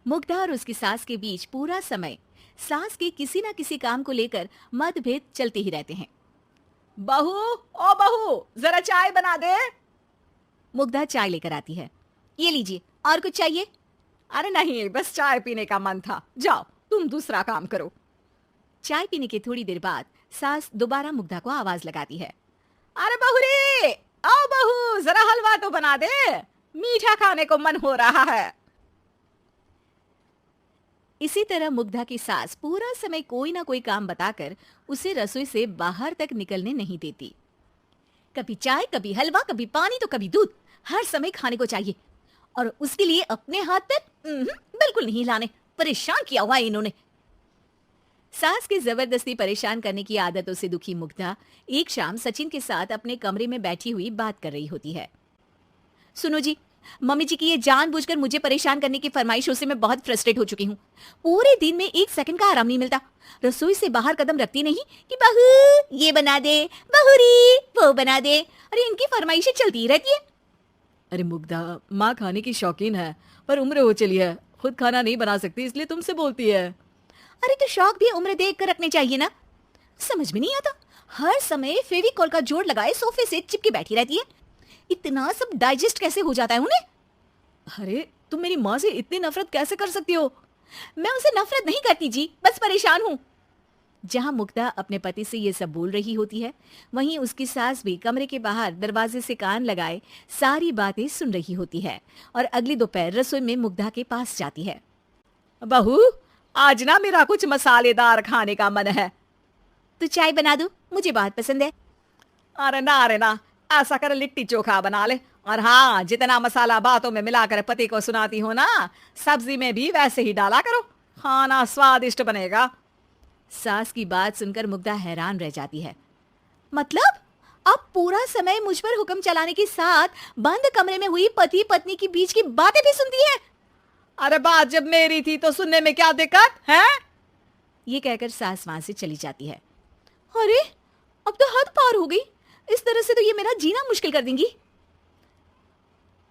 मुग्धा और उसकी सास के बीच पूरा समय सास के किसी न किसी काम को लेकर मतभेद चलते ही रहते हैं। बहू, ओ बहू, जरा चाय बना दे। मुग्धा चाय लेकर आती है। ये लीजिए, और कुछ चाहिए? अरे नहीं, बस चाय पीने का मन था। जाओ तुम दूसरा काम करो। चाय पीने के थोड़ी देर बाद सास दोबारा मुग्धा को आवाज लगाती है। अरे बहू रे, आओ बहू, जरा हलवा तो बना दे, मीठा खाने को मन हो रहा है। इसी तरह मुग्धा की सास पूरा समय कोई ना कोई काम बताकर उसे रसोई से बाहर तक निकलने नहीं देती। कभी चाय, कभी हलवा, कभी पानी तो कभी दूध, हर समय खाने को चाहिए। और उसके लिए अपने हाथ पैर बिल्कुल नहीं हिलाने। परेशान किया हुआ है इन्होंने। सास के जबरदस्ती परेशान करने की आदतों से दुखी मुग्धा एक शाम सचिन के साथ अपने कमरे में बैठी हुई बात कर रही होती है। सुनो जी, मम्मी जी की ये जानबूझकर मुझे परेशान करने की फरमाइशों से मैं बहुत फ्रस्ट्रेट हो चुकी हूँ। पूरे दिन में एक सेकंड का आराम नहीं मिलता। रसोई से बाहर कदम रखती नहीं कि बहू ये बना दे, बहुरी वो बना दे। अरे इनकी फरमाइशें चलती ही रहती है। अरे मुग्धा, माँ खाने की शौकीन है, पर उम्र हो चली है, खुद खाना नहीं बना सकती, इसलिए तुमसे बोलती है। अरे तो शौक भी उम्र देख कर रखने चाहिए ना। समझ में नहीं आता, हर समय फेविकॉल का जोड़ लगाए सोफे से चिपके बैठी रहती है। इतना सब डाइजेस्ट कैसे हो जाता है उन्हें? अरे तुम मेरी माँ से इतनी नफरत कैसे कर सकती हो? मैं उसे नफरत नहीं करती जी, बस परेशान हूँ। जहां मुग्धा अपने पति से ये सब बोल रही होती है, वहीं उसकी सास भी कमरे के बाहर दरवाजे से कान लगाए सारी बातें सुन रही होती है और अगली दोपहर रसोई में मुग्धा के पास जाती है। बहू, आज ना मेरा कुछ मसालेदार खाने का मन है। तो चाय बना दो, मुझे बहुत पसंद है। अरे ना, ऐसा कर लिट्टी चोखा बना ले। और हाँ, जितना मसाला बातों में मिलाकर पति को सुनाती हो ना, सब्जी में भी वैसे ही डाला करो, खाना स्वादिष्ट बनेगा। सास की बात सुनकर मुग्धा हैरान रह जाती है। मतलब अब पूरा समय मुझ पर हुक्म चलाने के साथ बंद कमरे में हुई पति पत्नी की बीच की बातें भी सुनती है। अरे बात जब मेरी थी तो सुनने में क्या दिक्कत है? ये कहकर सास वहां से चली जाती है। अरे अब तो हद पार हो गई, इस तरह से तो ये मेरा जीना मुश्किल कर देंगी।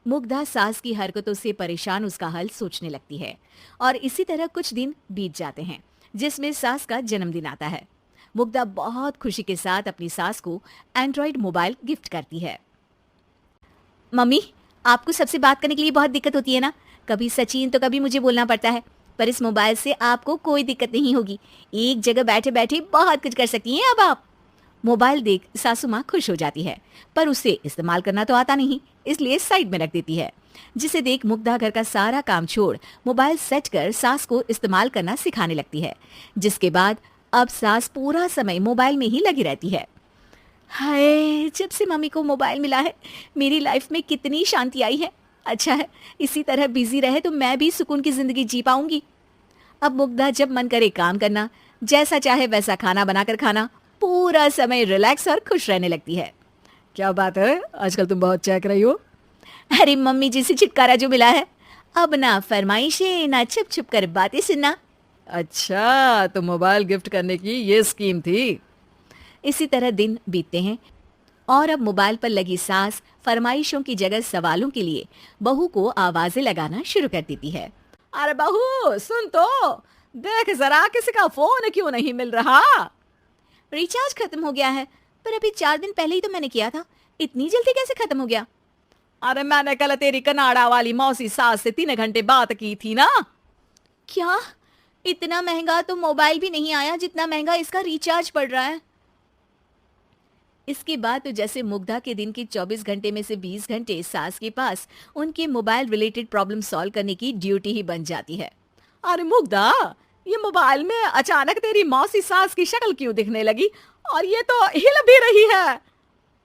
मुग्धा सास की हरकतों से परेशान उसका हल सोचने लगती है और इसी तरह कुछ दिन बीत जाते हैं, जिसमें सास का जन्मदिन आता है। मुग्धा बहुत खुशी के साथ अपनी सास को एंड्रॉइड मोबाइल गिफ्ट करती है। मम्मी, आपको सबसे बात करने के लिए बहुत दिक्कत होती है ना, कभी सचिन तो कभी मुझे बोलना पड़ता है, पर इस मोबाइल से आपको कोई दिक्कत नहीं होगी। एक जगह बैठे बैठे बहुत कुछ कर सकती हैं अब आप। मोबाइल देख सासू माँ खुश हो जाती है, पर उसे इस्तेमाल करना तो आता नहीं, इसलिए साइड में रख देती है। जिसे देख मुग्धा घर का सारा काम छोड़ मोबाइल सेट कर सास को इस्तेमाल करना सिखाने लगती है, जिसके बाद अब सास पूरा समय मोबाइल में ही लगी रहती है। हाय, जब से मम्मी को मोबाइल मिला है मेरी लाइफ में कितनी शांति आई है। अच्छा है, इसी तरह बिजी रहे तो मैं भी सुकून की जिंदगी जी पाऊंगी। अब मुग्धा जब मन करे काम करना, जैसा चाहे वैसा खाना बनाकर खाना, पूरा समय रिलैक्स और खुश रहने लगती है। क्या बात है, आजकल तुम बहुत चहक रही हो। अरे मम्मी जी से छुटकारा जो मिला है, अब ना फरमाइशें ना छुप छुप कर बातें सुनना। अच्छा, तो मोबाइल गिफ्ट करने की ये स्कीम थी। इसी तरह दिन बीतते हैं और अब मोबाइल पर लगी सास फरमाइशों की जगह सवालों के लिए बहू को आवाजें लगाना शुरू कर देती है। अरे बहू सुन तो, देख जरा किसी का फोन क्यों नहीं मिल रहा? रिचार्ज खत्म हो गया है, पर अभी 4 दिन पहले ही तो मैंने किया था, इतनी जल्दी कैसे खत्म हो गया? अरे मैंने कल तेरी कनाडा वाली मौसी सास से 3 घंटे बात की थी ना। क्या? इतना महंगा तो मोबाइल भी नहीं आया जितना महंगा इसका रिचार्ज पड़ रहा है। इसके बाद तो जैसे मुग्धा के दिन के 24 घंटे में से 20 घंटे सास के पास उनके मोबाइल रिलेटेड प्रॉब्लम सॉल्व करने की ड्यूटी ही बन जाती है। अरे मुग्धा, ये मोबाइल में अचानक तेरी मौसी सास की शक्ल क्यों दिखने लगी? और ये तो हिल भी रही है।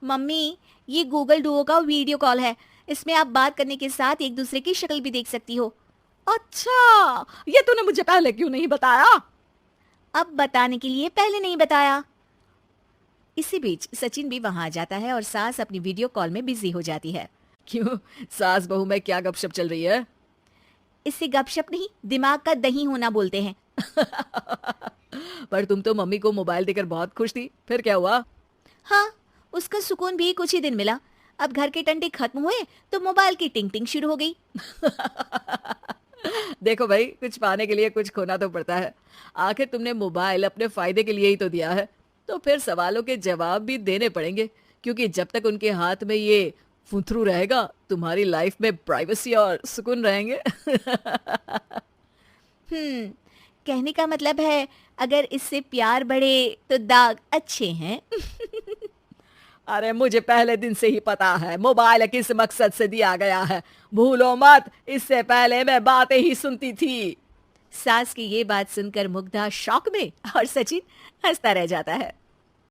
मम्मी, ये गूगल डुओ का वीडियो कॉल है, इसमें आप बात करने के साथ एक दूसरे की शक्ल भी देख सकती हो। अच्छा, ये तूने मुझे पहले क्यों नहीं बताया? अब बताने के लिए पहले नहीं बताया। इसी बीच सचिन भी वहां आ जाता है और सास अपनी वीडियो कॉल में बिजी हो जाती है। क्यों, सास बहू में क्या गपशप चल रही है? इससे गपशप नहीं, दिमाग का दही होना बोलते हैं। पर तुम तो मम्मी को मोबाइल देकर बहुत खुश थी, फिर क्या हुआ? हाँ, उसका सुकून भी कुछ ही दिन मिला। अब घर के टंटे खत्म हुए तो मोबाइल की टिंग टिंग शुरू हो गई। देखो भाई, कुछ पाने के लिए कुछ खोना तो पड़ता है। आखिर तुमने मोबाइल अपने फायदे के लिए ही तो दिया है, तो फिर सवालों के जवाब भी देने पड़ेंगे, क्योंकि जब तक उनके हाथ में ये फुंथरू रहेगा, तुम्हारी लाइफ में प्राइवेसी और सुकून रहेंगे। हम्म, कहने का मतलब है अगर इससे प्यार बढ़े तो दाग अच्छे हैं। अरे मुझे पहले दिन से ही पता है मोबाइल किस मकसद से दिया गया है। भूलो मत, इससे पहले मैं बातें ही सुनती थी। सास की ये बात सुनकर मुग्धा शॉक में और सचिन हंसता रह जाता है।